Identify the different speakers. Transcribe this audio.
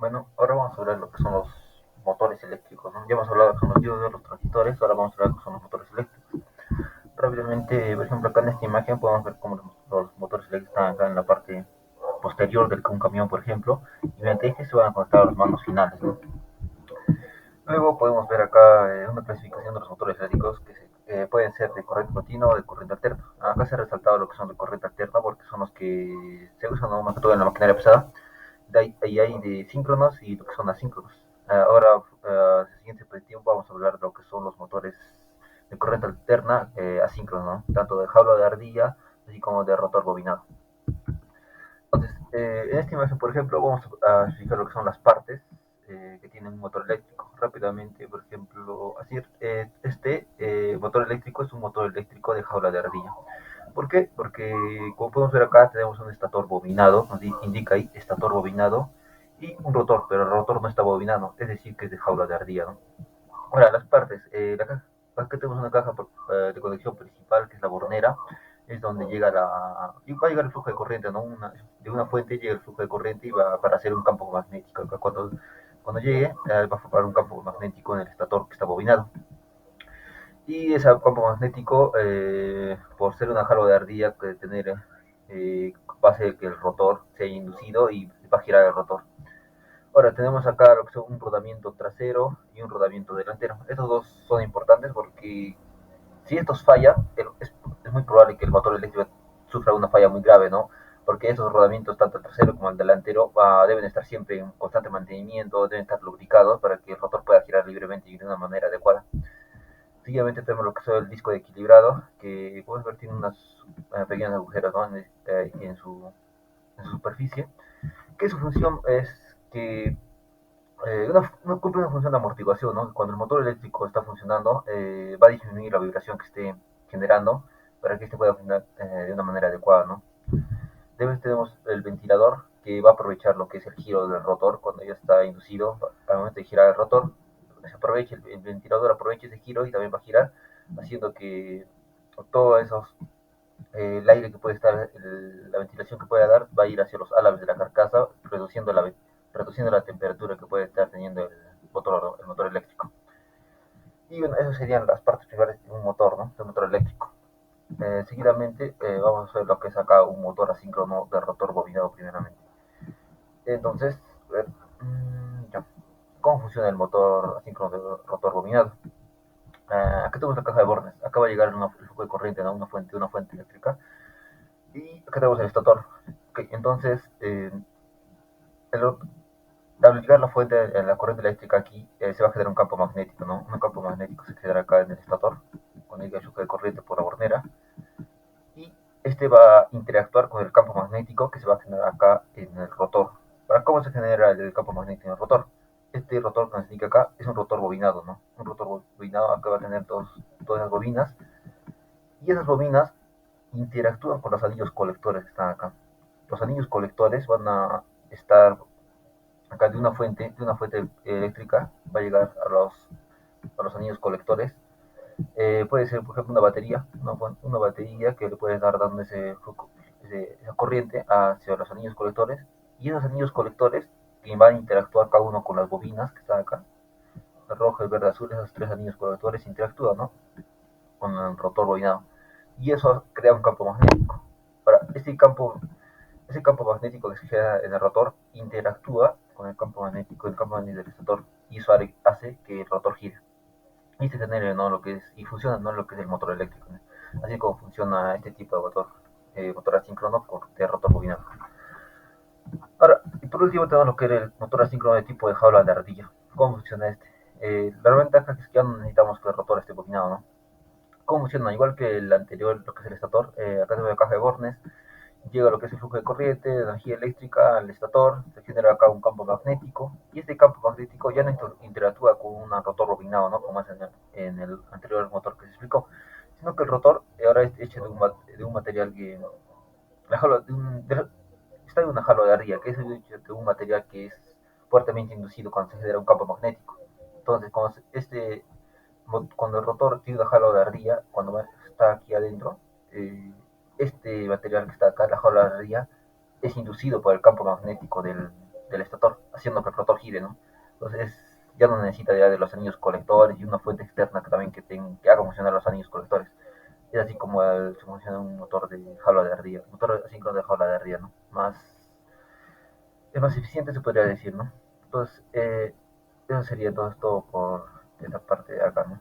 Speaker 1: Bueno, ahora vamos a hablar de lo que son los motores eléctricos, ¿no? Ya hemos hablado de los diodos, de los transistores, ahora vamos a hablar de lo que son los motores eléctricos. Rápidamente, por ejemplo, acá en esta imagen podemos ver cómo los motores eléctricos están acá en la parte posterior de un camión, por ejemplo, y mediante este se van a conectar a los mandos finales, ¿no? Luego podemos ver acá una clasificación de los motores eléctricos que pueden ser de corriente continua o de corriente alterna. Acá se ha resaltado lo que son de corriente alterna porque son los que se usan, ¿no?, más que todo en la maquinaria pesada. Ahí hay de síncronos y lo que son asíncronos. Ahora, en el siguiente tiempo vamos a hablar de lo que son los motores de corriente alterna asíncronos, ¿no?, tanto de jaula de ardilla así como de rotor bobinado. Entonces, en esta imagen, por ejemplo, vamos a explicar lo que son las partes que tienen un motor eléctrico. Rápidamente, por ejemplo, así, este motor eléctrico es un motor eléctrico de jaula de ardilla. ¿Por qué? Porque, como podemos ver acá, tenemos un estator bobinado, nos indica ahí estator bobinado, y un rotor, pero el rotor no está bobinado, es decir, que es de jaula de ardilla, ¿no? Ahora, las partes, la caja, acá tenemos una caja de conexión principal, que es la bornera, es donde llega y va a llegar el flujo de corriente, ¿no? De una fuente llega el flujo de corriente y va para hacer un campo magnético. Acá cuando llegue, va a formar un campo magnético en el estator que está bobinado. Y ese campo magnético, por ser una jalo de ardilla, puede tener, va a hacer que el rotor sea inducido y va a girar el rotor. Ahora tenemos acá lo que son un rodamiento trasero y un rodamiento delantero. Estos dos son importantes porque si estos fallan, es muy probable que el motor eléctrico sufra una falla muy grave, ¿no? Porque esos rodamientos, tanto el trasero como el delantero, deben estar siempre en constante mantenimiento, deben estar lubricados para que el rotor pueda girar libremente y de una manera adecuada. Seguidamente tenemos lo que es el disco de equilibrado, que puedes ver tiene unas pequeñas agujeros, ¿no?, en su superficie, que su función es que cumple una función de amortiguación, ¿no? Cuando el motor eléctrico está funcionando, va a disminuir la vibración que esté generando para que este pueda funcionar de una manera adecuada, ¿no? Después tenemos el ventilador, que va a aprovechar lo que es el giro del rotor cuando ya está inducido. Al momento de girar el rotor, se aprovecha el ventilador, aprovecha ese giro y también va a girar, haciendo que todo esos, el aire que puede estar, la ventilación que pueda dar, va a ir hacia los álabes de la carcasa, reduciendo la temperatura que puede estar teniendo el motor eléctrico. Y bueno, esas serían las partes principales de un motor, ¿no?, de un motor eléctrico. Seguidamente, vamos a ver lo que es acá un motor asíncrono de rotor bobinado primeramente. Entonces, a ver, ya. ¿Cómo funciona el motor asíncrono de rotor bobinado? Acá tenemos la caja de bornes. Acá va a llegar el flujo de corriente, ¿no?, una fuente eléctrica. Y acá tenemos el estator. Okay, entonces, el, al llegar la fuente, la corriente eléctrica aquí, se va a generar un campo magnético, ¿no? Un campo magnético se genera acá en el estator, cuando llega el flujo de corriente por la bornera. Y este va a interactuar con el campo magnético que se va a generar acá en el rotor. ¿Para cómo se genera el campo magnético en el rotor? Este rotor que nos indica acá es un rotor bobinado, ¿no? Un rotor bobinado acá va a tener todas las bobinas, y esas bobinas interactúan con los anillos colectores que están acá. Los anillos colectores van a estar acá de una fuente eléctrica, va a llegar a los anillos colectores. Puede ser, por ejemplo, una batería que le puede estar dando esa corriente hacia los anillos colectores, y esos anillos colectores que van a interactuar cada uno con las bobinas que están acá, el rojo, el verde, el azul, esos tres anillos colectores interactúan, ¿no?, con el rotor bobinado, y eso crea un campo magnético. Para ese campo magnético que se genera en el rotor interactúa con el campo magnético del estator, y eso hace que el rotor gire y se genere, ¿no?, lo que es, y funciona, ¿no?, lo que es el motor eléctrico, ¿no? Así como funciona este tipo de motor, motor asíncrono de rotor bobinado. Ahora, y por último tenemos lo que es el motor asíncrono de tipo de jaula de ardilla. ¿Cómo funciona este? La ventaja es que ya no necesitamos que el rotor esté bobinado, ¿no? ¿Cómo funciona? Igual que el anterior, lo que es el estator, acá tenemos la caja de Bornes, llega lo que es el flujo de corriente, de energía eléctrica al estator, se genera acá un campo magnético, y este campo magnético ya no interactúa con un rotor bobinado, ¿no?, como es en el anterior motor que se explicó, sino que el rotor ahora es hecho de un material que, la jalo, está en una jalo de ardilla, que es hecho de un material que es fuertemente inducido cuando se genera un campo magnético. Entonces, cuando el rotor tiene una jalo de ardilla, cuando está aquí adentro, eh, este material que está acá, la jaula de ardilla, es inducido por el campo magnético del estator, haciendo que el rotor gire, ¿no? Entonces ya no necesita ya de los anillos colectores y una fuente externa que también que haga funcionar los anillos colectores. Es así como se funciona un motor de jaula de ardilla, motor asíncrono de jaula de ardilla, ¿no? Es más eficiente se podría decir, ¿no? Entonces, eso sería todo por esta parte de acá, ¿no?